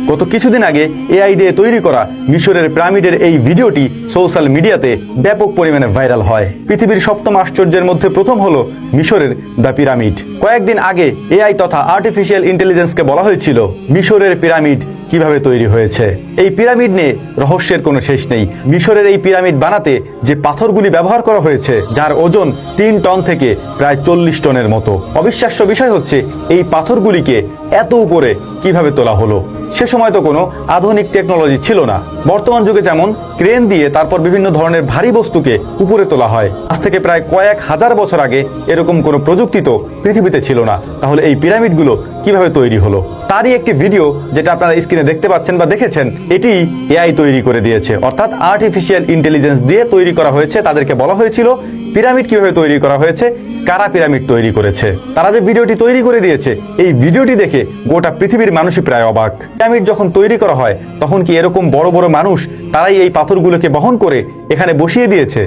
গত কিছুদিন আগে এআই দিয়ে তৈরি করা মিশরের পিরামিডের এই ভিডিওটি সোশ্যাল মিডিয়াতে ব্যাপক পরিমাণে ভাইরাল হয়। পৃথিবীর সপ্তম আশ্চর্যের মধ্যে প্রথম হলো মিশরের দ্য পিরামিড। কয়েকদিন আগে এআই তথা আর্টিফিশিয়াল ইন্টেলিজেন্সকে বলা হয়েছিল মিশরের পিরামিড কিভাবে তৈরি হয়েছে। এই পিরামিড নিয়ে রহস্যের কোনো শেষ নেই। মিশরের এই পিরামিড বানাতে যে পাথরগুলি ব্যবহার করা হয়েছে, যার ওজন 3 টন থেকে প্রায় 40 টনের মতো। অবিশ্বাস্য বিষয় হচ্ছে এই পাথরগুলিকে এত উপরে কিভাবে তোলা হলো। সে সময় তো কোনো আধুনিক টেকনোলজি ছিল না। বর্তমান যুগে যেমন ক্রেন দিয়ে তারপর বিভিন্ন ধরনের ভারী বস্তুকে উপরে তোলা হয়, আজ থেকে প্রায় কয়েক হাজার বছর আগে এরকম কোনো প্রযুক্তি তো পৃথিবীতে ছিল না। তাহলে এই পিরামিডগুলো কিভাবে তৈরি হলো, তারই একটি ভিডিও যেটা আপনারা স্ক্রিনে দেখতে পাচ্ছেন বা দেখেছেন, এটি এআই তৈরি করে দিয়েছে, অর্থাৎ আর্টিফিশিয়াল ইন্টেলিজেন্স দিয়ে তৈরি করা হয়েছে। তাদেরকে বলা হয়েছিল পিরামিড কিভাবে তৈরি করা হয়েছে, কারা পিরামিড তৈরি করেছে। তারা যে ভিডিওটি তৈরি করে দিয়েছে, এই ভিডিওটি দেখে গোটা পৃথিবীর মানুষই প্রায় অবাক। পিরামিড যখন তৈরি করা হয় তখন কি এরকম বড় বড় মানুষ তারাই এই পাথরগুলোকে বহন করে এখানে বসিয়ে দিয়েছে?